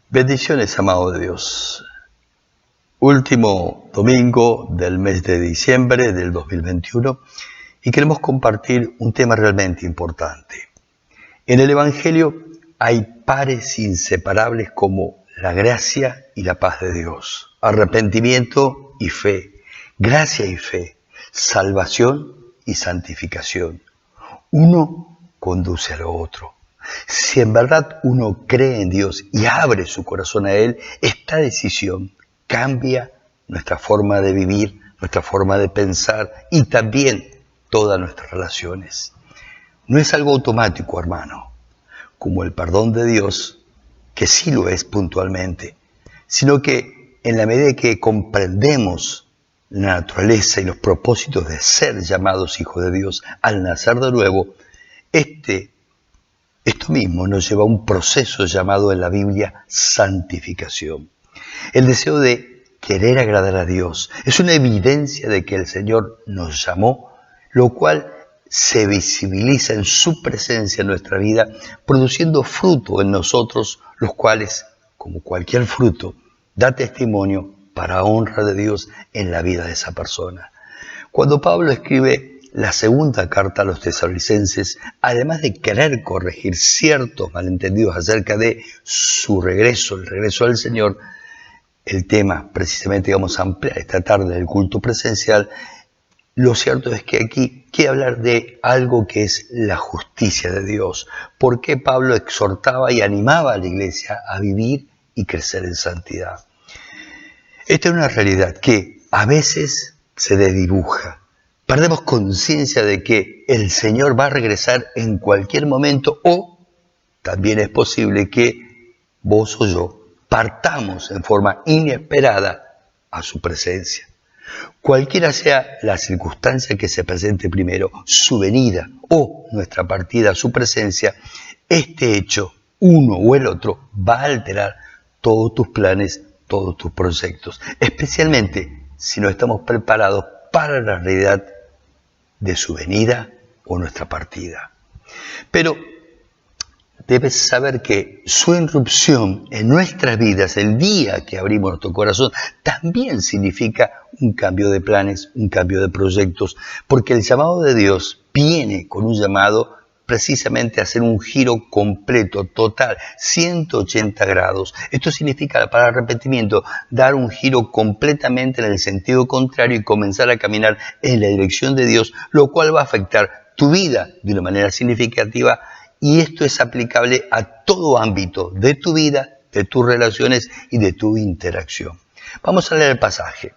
Bendiciones, amado de Dios. Último domingo del mes de diciembre del 2021 y queremos compartir un tema realmente importante. En el Evangelio hay pares inseparables como la gracia y la paz de Dios, arrepentimiento y fe, gracia y fe, salvación y santificación. Uno conduce a lo otro. Si en verdad uno cree en Dios y abre su corazón a Él, esta decisión cambia nuestra forma de vivir, nuestra forma de pensar y también todas nuestras relaciones. No es algo automático, hermano, como el perdón de Dios, que sí lo es puntualmente, sino que en la medida que comprendemos la naturaleza y los propósitos de ser llamados hijos de Dios al nacer de nuevo, esto mismo nos lleva a un proceso llamado en la Biblia santificación. El deseo de querer agradar a Dios es una evidencia de que el Señor nos llamó, lo cual se visibiliza en su presencia en nuestra vida, produciendo fruto en nosotros, los cuales, como cualquier fruto, da testimonio para honra de Dios en la vida de esa persona. Cuando Pablo escribe la segunda carta a los tesalonicenses, además de querer corregir ciertos malentendidos acerca de su regreso, el regreso del Señor, el tema precisamente vamos a ampliar esta tarde del culto presencial. Lo cierto es que aquí quiere hablar de algo que es la justicia de Dios. ¿Por qué Pablo exhortaba y animaba a la iglesia a vivir y crecer en santidad? Esta es una realidad que a veces se desdibuja. Perdemos conciencia de que el Señor va a regresar en cualquier momento, o también es posible que vos o yo partamos en forma inesperada a su presencia. Cualquiera sea la circunstancia que se presente primero, su venida o nuestra partida a su presencia, este hecho, uno o el otro, va a alterar todos tus planes, todos tus proyectos, especialmente si no estamos preparados para la realidad de su venida o nuestra partida. Pero debes saber que su irrupción en nuestras vidas, el día que abrimos nuestro corazón, también significa un cambio de planes, un cambio de proyectos, porque el llamado de Dios viene con un llamado precisamente a hacer un giro completo, total, 180 grados. Esto significa, para arrepentimiento, dar un giro completamente en el sentido contrario y comenzar a caminar en la dirección de Dios, lo cual va a afectar tu vida de una manera significativa. Y esto es aplicable a todo ámbito de tu vida, de tus relaciones y de tu interacción. Vamos a leer el pasaje.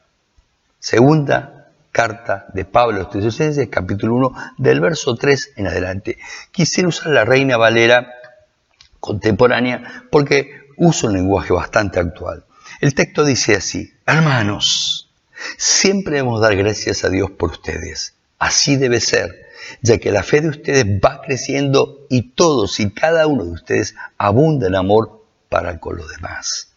Segunda carta de Pablo a los Tesalonicenses, capítulo 1, del verso 3 en adelante. Quisiera usar la Reina Valera contemporánea porque usa un lenguaje bastante actual. El texto dice así: hermanos, siempre debemos dar gracias a Dios por ustedes. Así debe ser, ya que la fe de ustedes va creciendo y todos y cada uno de ustedes abunda en amor para con los demás.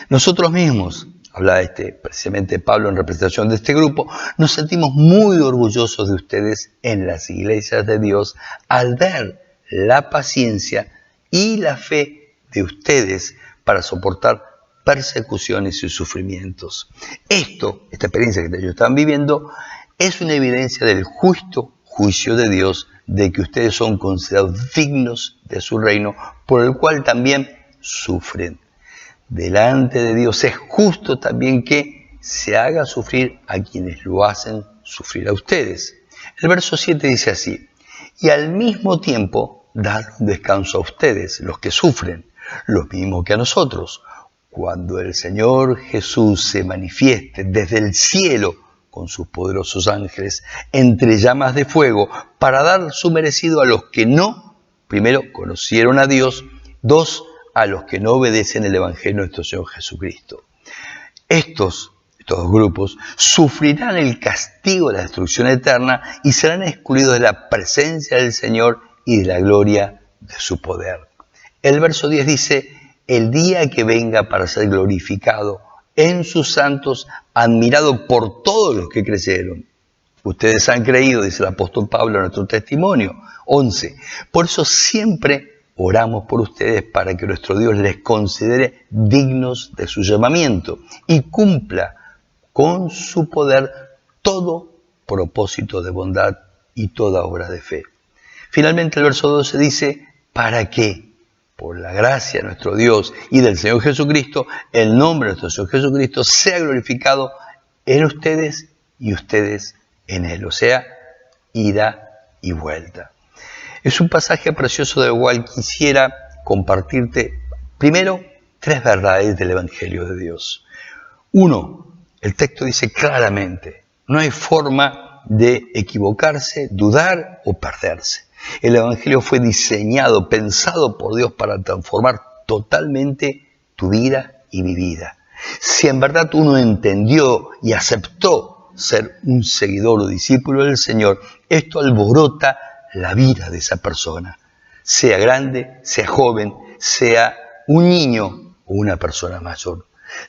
Nosotros mismos, habla precisamente Pablo en representación de este grupo, nos sentimos muy orgullosos de ustedes en las iglesias de Dios al ver la paciencia y la fe de ustedes para soportar persecuciones y sufrimientos. Esta experiencia que ellos están viviendo, es una evidencia del justo juicio de Dios, de que ustedes son considerados dignos de su reino, por el cual también sufren. Delante de Dios es justo también que se haga sufrir a quienes lo hacen sufrir a ustedes. El verso 7 dice así: y al mismo tiempo dar un descanso a ustedes, los que sufren, lo mismo que a nosotros, cuando el Señor Jesús se manifieste desde el cielo con sus poderosos ángeles, entre llamas de fuego, para dar su merecido a los que no, primero, conocieron a Dios, dos, a los que no obedecen el Evangelio de nuestro Señor Jesucristo. Estos dos grupos sufrirán el castigo de la destrucción eterna y serán excluidos de la presencia del Señor y de la gloria de su poder. El verso 10 dice: el día que venga para ser glorificado en sus santos, admirado por todos los que creyeron. Ustedes han creído, dice el apóstol Pablo en nuestro testimonio. 11. Por eso siempre oramos por ustedes para que nuestro Dios les considere dignos de su llamamiento y cumpla con su poder todo propósito de bondad y toda obra de fe. Finalmente el verso 12 dice, para que, por la gracia de nuestro Dios y del Señor Jesucristo, el nombre de nuestro Señor Jesucristo sea glorificado en ustedes y ustedes en Él. O sea, ida y vuelta. Es un pasaje precioso del cual quisiera compartirte primero 3 verdades del Evangelio de Dios. 1, el texto dice claramente, no hay forma de equivocarse, dudar o perderse. El Evangelio fue diseñado, pensado por Dios para transformar totalmente tu vida y mi vida. Si en verdad uno entendió y aceptó ser un seguidor o discípulo del Señor, esto alborota la vida de esa persona, sea grande, sea joven, sea un niño o una persona mayor.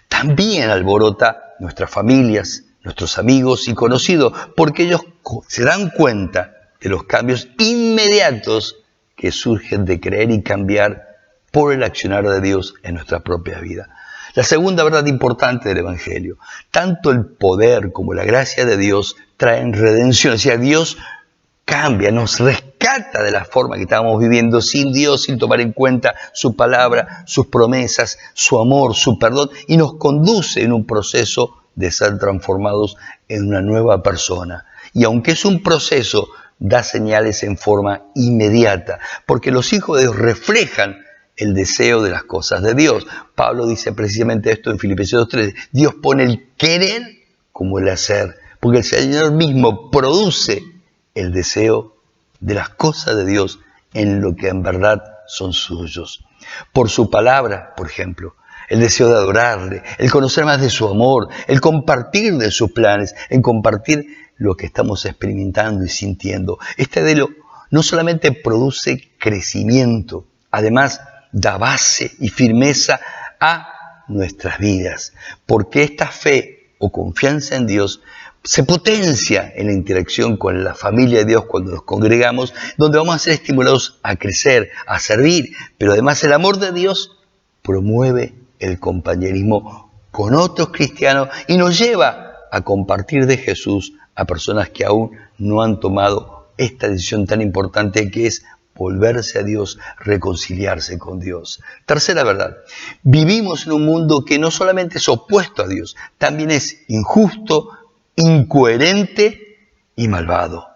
También alborota nuestras familias, nuestros amigos y conocidos, porque ellos se dan cuenta de los cambios inmediatos que surgen de creer y cambiar por el accionar de Dios en nuestra propia vida. La segunda verdad importante del Evangelio, tanto el poder como la gracia de Dios traen redención, o sea, Dios cambia, nos rescata de la forma que estábamos viviendo sin Dios, sin tomar en cuenta su palabra, sus promesas, su amor, su perdón, y nos conduce en un proceso de ser transformados en una nueva persona. Y aunque es un proceso, da señales en forma inmediata, porque los hijos de Dios reflejan el deseo de las cosas de Dios. Pablo dice precisamente esto en Filipenses 2:3, Dios pone el querer como el hacer, porque el Señor mismo produce el deseo de las cosas de Dios en lo que en verdad son suyos. Por su palabra, por ejemplo, el deseo de adorarle, el conocer más de su amor, el compartir de sus planes, el compartir lo que estamos experimentando y sintiendo. Este anhelo no solamente produce crecimiento, además da base y firmeza a nuestras vidas, porque esta fe o confianza en Dios se potencia en la interacción con la familia de Dios cuando nos congregamos, donde vamos a ser estimulados a crecer, a servir, pero además el amor de Dios promueve el compañerismo con otros cristianos y nos lleva a compartir de Jesús a personas que aún no han tomado esta decisión tan importante que es volverse a Dios, reconciliarse con Dios. Tercera verdad, vivimos en un mundo que no solamente es opuesto a Dios, también es injusto, incoherente y malvado.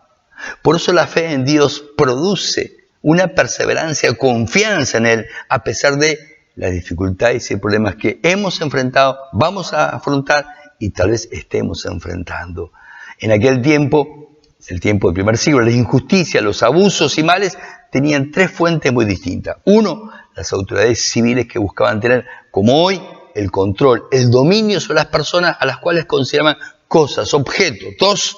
Por eso la fe en Dios produce una perseverancia, confianza en Él, a pesar de las dificultades y problemas que hemos enfrentado, vamos a afrontar y tal vez estemos enfrentando. En aquel tiempo, el tiempo del primer siglo, las injusticias, los abusos y males tenían 3 fuentes muy distintas. 1, las autoridades civiles que buscaban tener, como hoy, el control, el dominio sobre las personas a las cuales consideraban cosas, objetos. 2,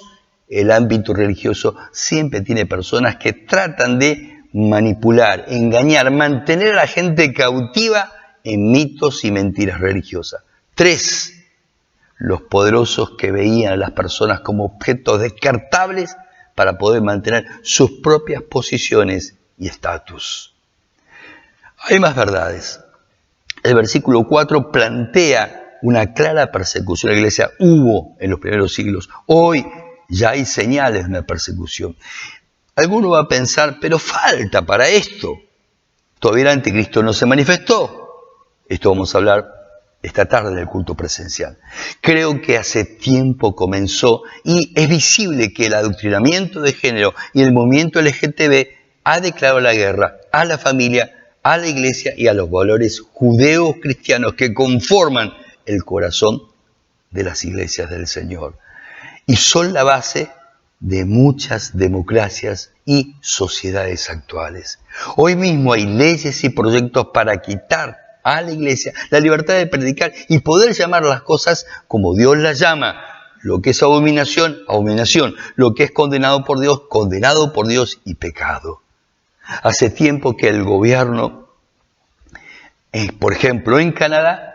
el ámbito religioso siempre tiene personas que tratan de manipular, engañar, mantener a la gente cautiva en mitos y mentiras religiosas. 3, los poderosos que veían a las personas como objetos descartables para poder mantener sus propias posiciones y estatus. Hay más verdades. El versículo 4 plantea una clara persecución a la iglesia. Hubo en los primeros siglos. Hoy ya hay señales de una persecución. Alguno va a pensar, pero falta para esto. Todavía el anticristo no se manifestó. Esto vamos a hablar esta tarde en el culto presencial. Creo que hace tiempo comenzó y es visible que el adoctrinamiento de género y el movimiento LGTB ha declarado la guerra a la familia, a la iglesia y a los valores judeo-cristianos que conforman el corazón de las iglesias del Señor. Y son la base de muchas democracias y sociedades actuales. Hoy mismo hay leyes y proyectos para quitar a la iglesia la libertad de predicar y poder llamar las cosas como Dios las llama. Lo que es abominación, abominación. Lo que es condenado por Dios y pecado. Hace tiempo que el gobierno, por ejemplo en Canadá,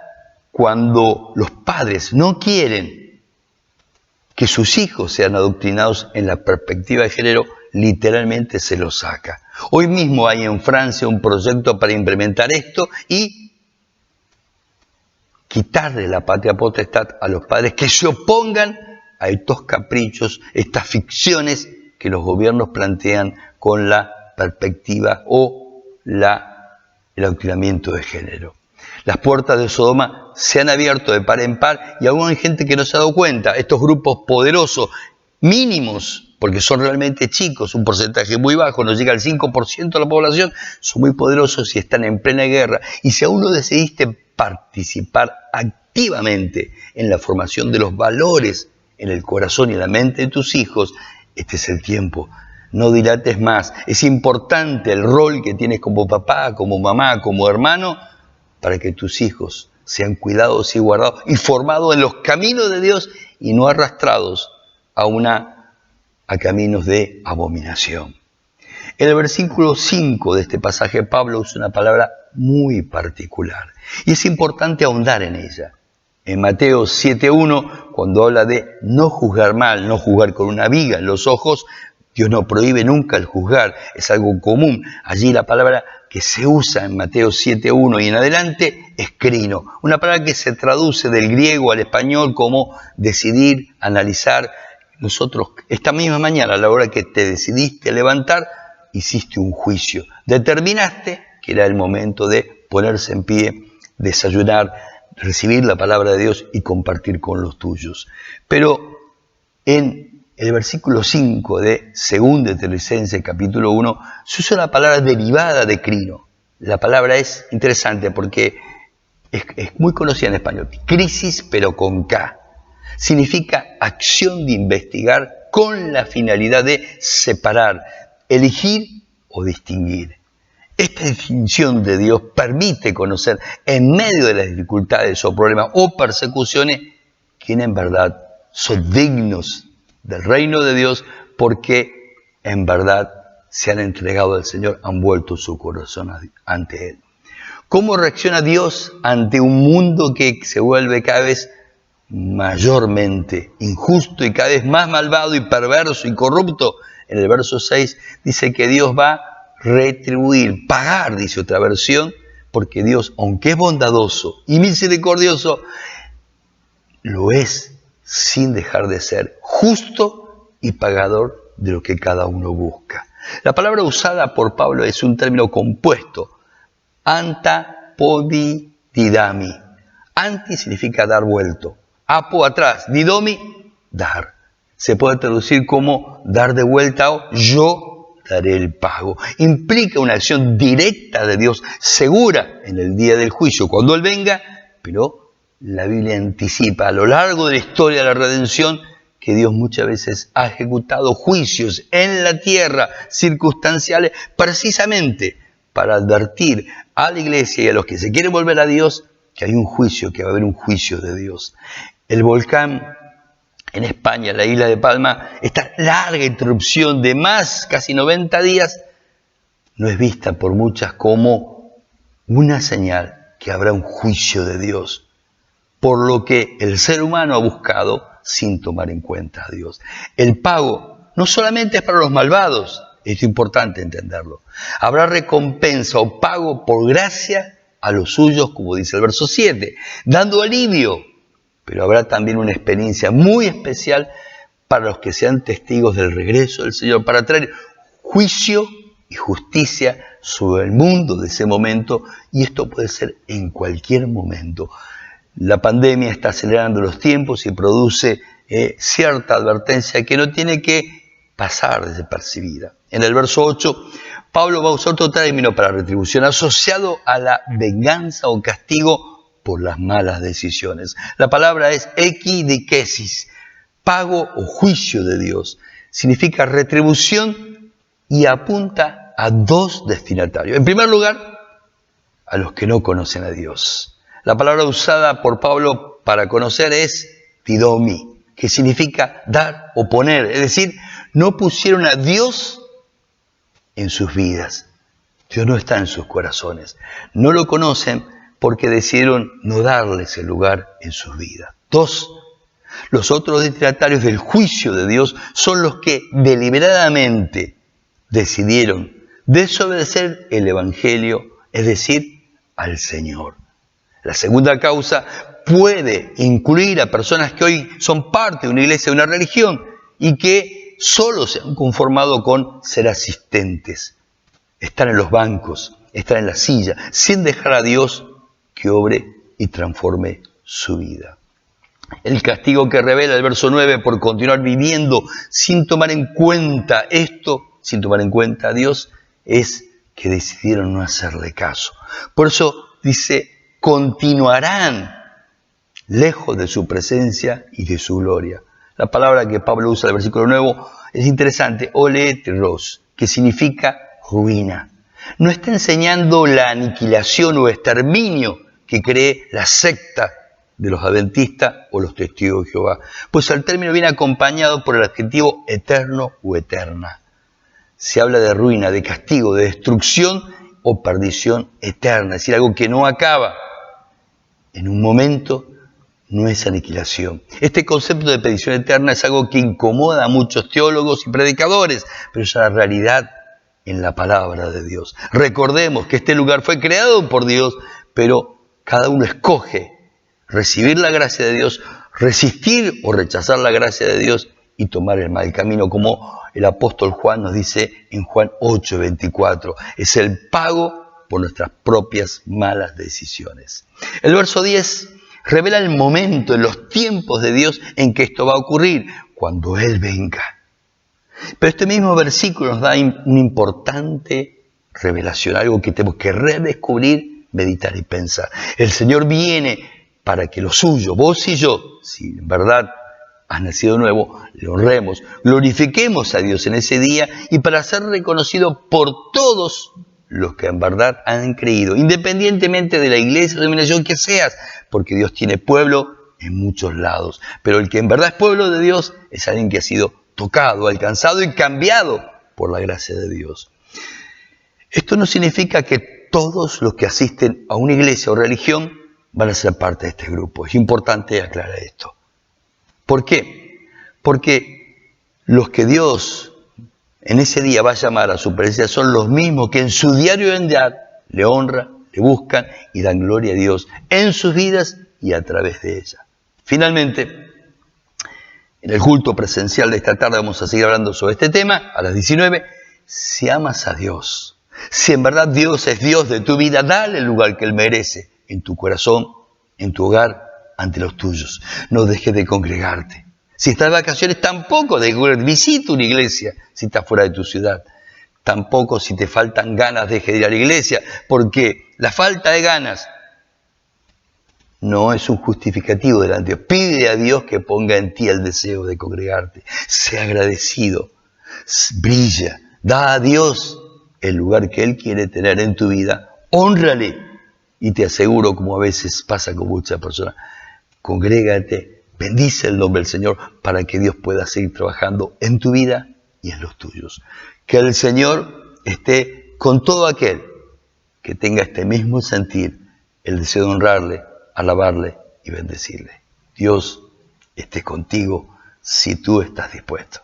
cuando los padres no quieren que sus hijos sean adoctrinados en la perspectiva de género, literalmente se lo saca. Hoy mismo hay en Francia un proyecto para implementar esto y quitarle la patria potestad a los padres que se opongan a estos caprichos, estas ficciones que los gobiernos plantean con la perspectiva o el adoctrinamiento de género. Las puertas de Sodoma se han abierto de par en par y aún hay gente que no se ha dado cuenta. Estos grupos poderosos, mínimos, porque son realmente chicos, un porcentaje muy bajo, no llega al 5% de la población, son muy poderosos y están en plena guerra. Y si aún no decidiste participar activamente en la formación de los valores en el corazón y en la mente de tus hijos, este es el tiempo. No dilates más. Es importante el rol que tienes como papá, como mamá, como hermano, para que tus hijos sean cuidados y guardados y formados en los caminos de Dios y no arrastrados a caminos de abominación. En el versículo 5 de este pasaje, Pablo usa una palabra muy particular y es importante ahondar en ella. En Mateo 7.1, cuando habla de no juzgar mal, no juzgar con una viga en los ojos, Dios no prohíbe nunca el juzgar, es algo común. Allí la palabra que se usa en Mateo 7.1 y en adelante es crino, una palabra que se traduce del griego al español como decidir, analizar. Nosotros, esta misma mañana, a la hora que te decidiste levantar, hiciste un juicio. Determinaste que era el momento de ponerse en pie, desayunar, recibir la palabra de Dios y compartir con los tuyos. Pero en el versículo 5 de 2 de Tesalonicenses, capítulo 1, se usa la palabra derivada de crino. La palabra es interesante porque es muy conocida en español. Crisis, pero con K. Significa acción de investigar con la finalidad de separar, elegir o distinguir. Esta distinción de Dios permite conocer en medio de las dificultades o problemas o persecuciones quién en verdad son dignos del reino de Dios porque en verdad se han entregado al Señor, han vuelto su corazón ante Él. ¿Cómo reacciona Dios ante un mundo que se vuelve cada vez mayormente injusto y cada vez más malvado y perverso y corrupto? En el verso 6 dice que Dios va a retribuir, pagar, dice otra versión, porque Dios, aunque es bondadoso y misericordioso, lo es sin dejar de ser justo y pagador de lo que cada uno busca. La palabra usada por Pablo es un término compuesto, antapodididami. Anti significa dar vuelto, apo atrás, didomi, dar. Se puede traducir como dar de vuelta o yo daré el pago. Implica una acción directa de Dios, segura en el día del juicio, cuando Él venga, pero la Biblia anticipa a lo largo de la historia de la redención que Dios muchas veces ha ejecutado juicios en la tierra circunstanciales precisamente para advertir a la iglesia y a los que se quieren volver a Dios que hay un juicio, que va a haber un juicio de Dios. El volcán en España, la isla de Palma, esta larga interrupción de casi 90 días, no es vista por muchas como una señal que habrá un juicio de Dios, por lo que el ser humano ha buscado sin tomar en cuenta a Dios. El pago no solamente es para los malvados, es importante entenderlo. Habrá recompensa o pago por gracia a los suyos, como dice el verso 7, dando alivio. Pero habrá también una experiencia muy especial para los que sean testigos del regreso del Señor, para traer juicio y justicia sobre el mundo de ese momento, y esto puede ser en cualquier momento. La pandemia está acelerando los tiempos y produce cierta advertencia que no tiene que pasar desapercibida. En el verso 8, Pablo va a usar otro término para retribución, asociado a la venganza o castigo por las malas decisiones. La palabra es equidikesis, pago o juicio de Dios. Significa retribución y apunta a dos destinatarios. En primer lugar, a los que no conocen a Dios. La palabra usada por Pablo para conocer es didomi, que significa dar o poner. Es decir, no pusieron a Dios en sus vidas. Dios no está en sus corazones. No lo conocen porque decidieron no darle ese lugar en sus vidas. Dos, los otros destinatarios del juicio de Dios son los que deliberadamente decidieron desobedecer el Evangelio, es decir, al Señor. La segunda causa puede incluir a personas que hoy son parte de una iglesia, de una religión, y que solo se han conformado con ser asistentes, estar en los bancos, estar en la silla, sin dejar a Dios que obre y transforme su vida. El castigo que revela el verso 9 por continuar viviendo sin tomar en cuenta esto, sin tomar en cuenta a Dios, es que decidieron no hacerle caso. Por eso dice, continuarán lejos de su presencia y de su gloria. La palabra que Pablo usa en el versículo 9 es interesante, oleteros, que significa ruina. No está enseñando la aniquilación o exterminio que cree la secta de los adventistas o los testigos de Jehová, pues el término viene acompañado por el adjetivo eterno o eterna. Se habla de ruina, de castigo, de destrucción o perdición eterna, es decir, algo que no acaba. En un momento no es aniquilación. Este concepto de perdición eterna es algo que incomoda a muchos teólogos y predicadores, pero es la realidad en la palabra de Dios. Recordemos que este lugar fue creado por Dios, pero cada uno escoge recibir la gracia de Dios, resistir o rechazar la gracia de Dios y tomar el mal camino, como el apóstol Juan nos dice en Juan 8:24. Es el pago por nuestras propias malas decisiones. El verso 10 revela el momento, en los tiempos de Dios en que esto va a ocurrir, cuando Él venga. Pero este mismo versículo nos da una importante revelación, algo que tenemos que redescubrir, meditar y pensar. El Señor viene para que lo suyo, vos y yo, si en verdad has nacido nuevo, le honremos, glorifiquemos a Dios en ese día y para ser reconocido por todos los que en verdad han creído, independientemente de la iglesia o denominación que seas, porque Dios tiene pueblo en muchos lados, pero el que en verdad es pueblo de Dios es alguien que ha sido tocado, alcanzado y cambiado por la gracia de Dios. Esto no significa que todos los que asisten a una iglesia o religión van a ser parte de este grupo. Es importante aclarar esto. ¿Por qué? Porque los que Dios en ese día va a llamar a su presencia son los mismos que en su diario andar le honran, le buscan y dan gloria a Dios en sus vidas y a través de ella. Finalmente, en el culto presencial de esta tarde vamos a seguir hablando sobre este tema a las 19. Si amas a Dios, si en verdad Dios es Dios de tu vida, dale el lugar que Él merece en tu corazón, en tu hogar, ante los tuyos. No dejes de congregarte. Si estás de vacaciones, tampoco visita una iglesia si estás fuera de tu ciudad. Tampoco si te faltan ganas, deje de ir a la iglesia, porque la falta de ganas no es un justificativo delante de Dios. Pide a Dios que ponga en ti el deseo de congregarte. Sea agradecido, brilla, da a Dios el lugar que Él quiere tener en tu vida. Hónrale. Y te aseguro, como a veces pasa con muchas personas, congrégate, bendice el nombre del Señor para que Dios pueda seguir trabajando en tu vida y en los tuyos. Que el Señor esté con todo aquel que tenga este mismo sentir, el deseo de honrarle, alabarle y bendecirle. Dios esté contigo si tú estás dispuesto.